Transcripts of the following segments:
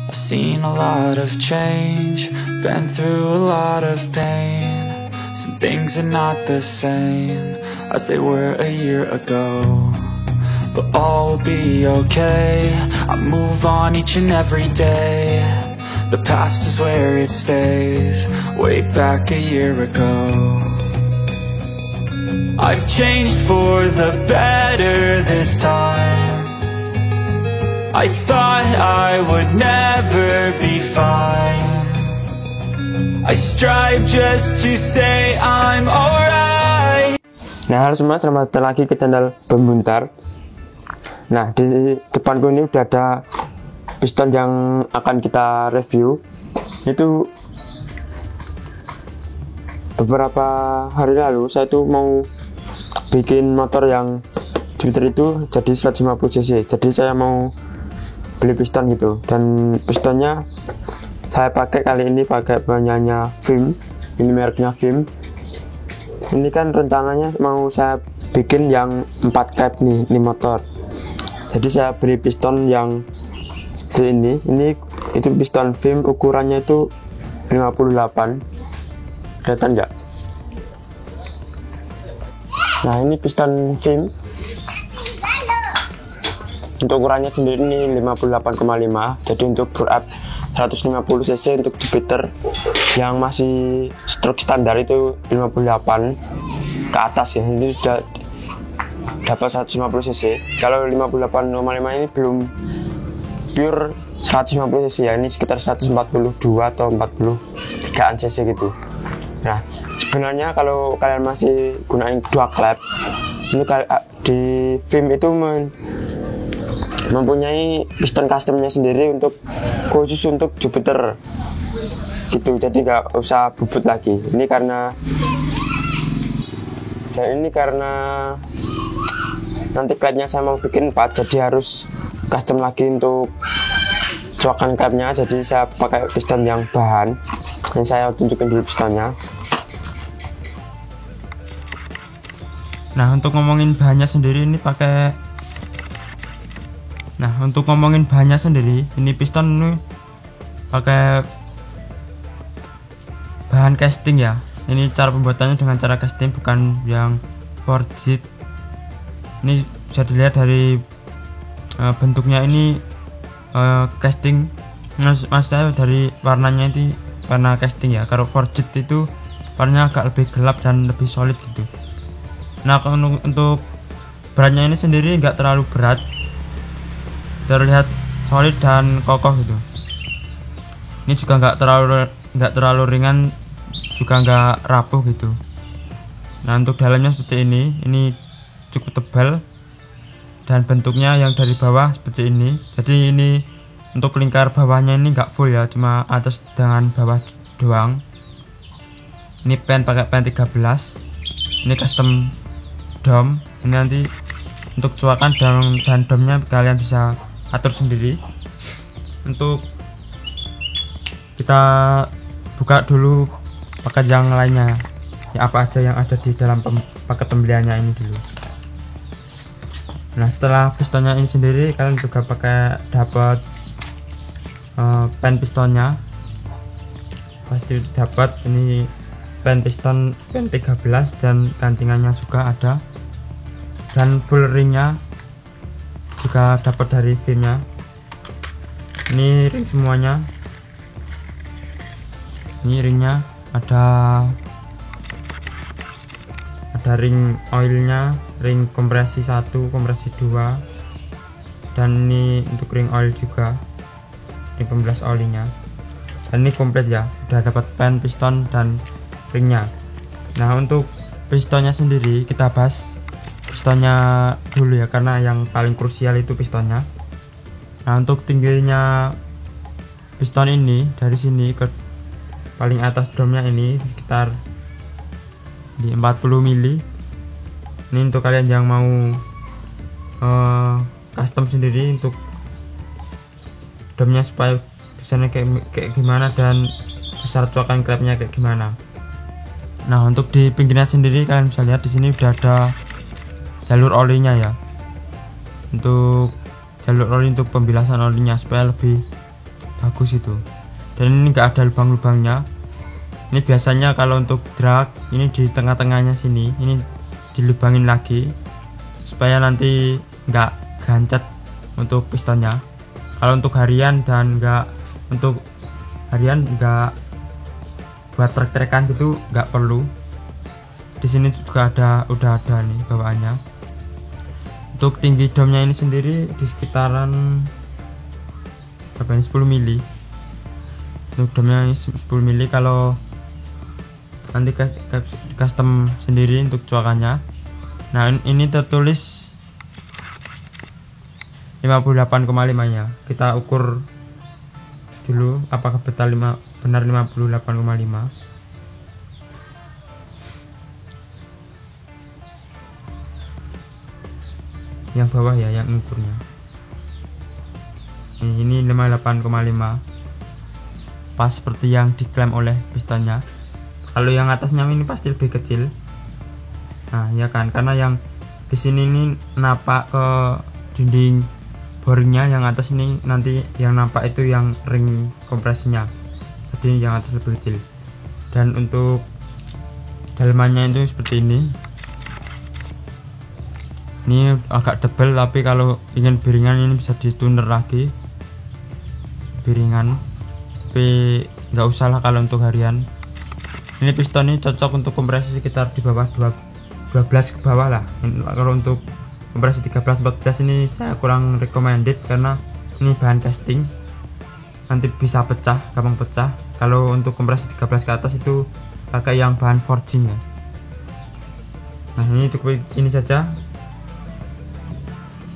I've seen a lot of change, been through a lot of pain. Some things are not the same as they were a year ago, but all will be okay. I move on each and every day. The past is where it stays, way back a year ago. I've changed for the better this time. I thought I would never be fine. I strive just to say I'm alright. Nah, halo semua, selamat datang lagi ke channel Pembuntar. Nah, di depanku ini udah ada piston yang akan kita review. Itu beberapa hari lalu saya tuh mau bikin motor yang Jupiter itu jadi 150 cc. Jadi saya mau beli piston gitu, dan pistonnya saya pakai kali ini pakai punyanya Vim. Ini mereknya Vim. Ini kan rencananya mau saya bikin yang 4 cap nih, ini motor. Jadi saya beli piston yang ini itu piston Vim, ukurannya itu 58. Kelihatan nggak? Nah, ini piston Vim. Untuk ukurannya sendiri ini 58,5. Jadi untuk bore up 150 cc untuk Jupiter yang masih stroke standar itu 58 ke atas ya. Ini sudah dapat 150 cc. Kalau 58,5 ini belum pure 150 cc ya. Ini sekitar 142 atau 43an cc gitu. Nah, sebenarnya kalau kalian masih gunain dua klep, ini di Vim itu mempunyai piston customnya sendiri untuk khusus untuk Jupiter gitu. Jadi nggak usah bubut lagi. Ini karena nanti klepnya saya mau bikin 4, jadi harus custom lagi untuk coakan klepnya. Jadi saya pakai piston yang bahan, dan saya tunjukin dulu pistonnya. Nah, untuk ngomongin bahannya sendiri ini ini piston ini pakai bahan casting ya. Ini cara pembuatannya dengan cara casting, bukan yang forged. Ini bisa dilihat dari bentuknya ini casting. Maksud saya dari warnanya itu warna casting ya. Kalau forged itu warnanya agak lebih gelap dan lebih solid gitu. Nah, untuk beratnya ini sendiri nggak terlalu berat, terlihat solid dan kokoh gitu. Ini juga nggak terlalu ringan, juga nggak rapuh gitu. Nah, untuk dalamnya seperti ini cukup tebal, dan bentuknya yang dari bawah seperti ini. Jadi ini untuk lingkar bawahnya ini nggak full ya, cuma atas dengan bawah doang. Ini pakai pen 13. Ini custom dom. Ini nanti untuk coakan dan domnya kalian bisa atur sendiri. Untuk kita buka dulu paket yang lainnya ya, apa aja yang ada di dalam paket pembeliannya ini dulu. Nah, setelah pistonnya ini sendiri, kalian juga dapat pen pistonnya, pasti dapat. Ini pen piston pen 13 dan kancingannya juga ada, dan full ringnya juga dapat dari Vimnya. Ini ring semuanya. Ini ringnya ada ring oilnya, ring kompresi 1, kompresi 2, dan ini untuk ring oil juga, ring pembelas olinya. Dan ini komplit ya, udah dapat pen, piston, dan ringnya. Nah, untuk pistonnya sendiri kita bahas pistonnya dulu ya, karena yang paling krusial itu pistonnya. Nah, untuk tingginya piston ini dari sini ke paling atas domnya ini sekitar di 40 mili. Ini untuk kalian yang mau custom sendiri untuk domnya supaya besarnya kayak gimana dan besar coakan klepnya kayak gimana. Nah, untuk di pinggirnya sendiri kalian bisa lihat di sini udah ada jalur olinya ya. Untuk jalur oli untuk pembilasan olinya supaya lebih bagus itu. Dan ini enggak ada lubang-lubangnya. Ini biasanya kalau untuk drag ini di tengah-tengahnya sini, ini dilubangin lagi supaya nanti enggak gancet untuk pistonnya. Kalau untuk harian dan enggak untuk harian enggak buat trek-trekan gitu enggak perlu. Di sini juga udah ada nih bawaannya. Untuk tinggi domnya ini sendiri di sekitaran 10 mili. Untuk domnya ini 10 mili. Kalau nanti custom sendiri untuk cuakannya. Nah ini tertulis 58,5 nya. Kita ukur dulu apakah benar 58,5. Yang bawah ya yang ukurnya. Ini 58,5, pas seperti yang diklaim oleh pistonnya. Kalau yang atasnya ini pasti lebih kecil. Nah ya kan, karena yang di sini ini napak ke dinding boringnya, yang atas ini nanti yang nampak itu yang ring kompresinya, jadi yang atas lebih kecil. Dan untuk dalamannya itu seperti ini agak tebal, tapi kalau ingin biringan ini bisa dituner lagi biringan, tapi nggak usah lah kalau untuk harian. Ini piston ini cocok untuk kompresi sekitar di bawah 12 ke bawah lah. Kalau untuk kompresi 13-14 ini saya kurang recommended karena ini bahan casting, nanti bisa pecah, gampang pecah. Kalau untuk kompresi 13 ke atas itu pakai yang bahan forging ya. Nah ini cukup ini saja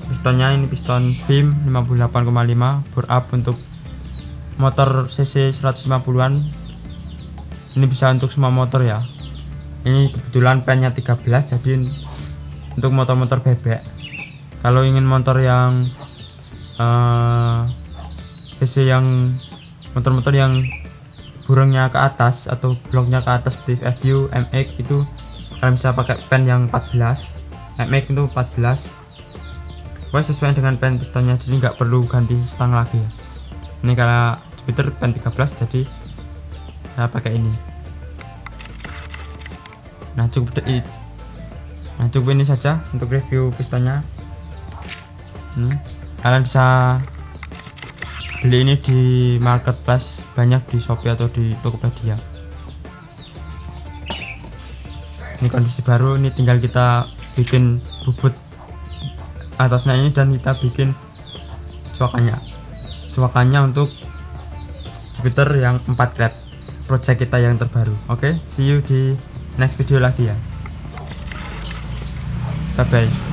pistonnya. Ini piston Vim 58,5 bore up untuk motor cc 150-an. Ini bisa untuk semua motor ya. Ini kebetulan pennya 13, jadi untuk motor-motor bebek. Kalau ingin motor yang cc yang motor-motor yang burungnya ke atas atau bloknya ke atas seperti FU, MX itu kalian bisa pakai pen yang 14. MX itu 14. Wah, sesuai dengan pen pistonnya, jadi nggak perlu ganti stang lagi ya. Ini karena Jupiter pen 13, jadi saya pakai ini. Nah cukup ini saja untuk review pistonnya. Kalian bisa beli ini di marketplace, banyak di Shopee atau di Tokopedia. Ini kondisi baru, ini tinggal kita bikin bubut atasnya ini dan kita bikin cuakannya untuk Jupiter yang 4 grade, project kita yang terbaru. Oke, see you di next video lagi ya. Bye bye.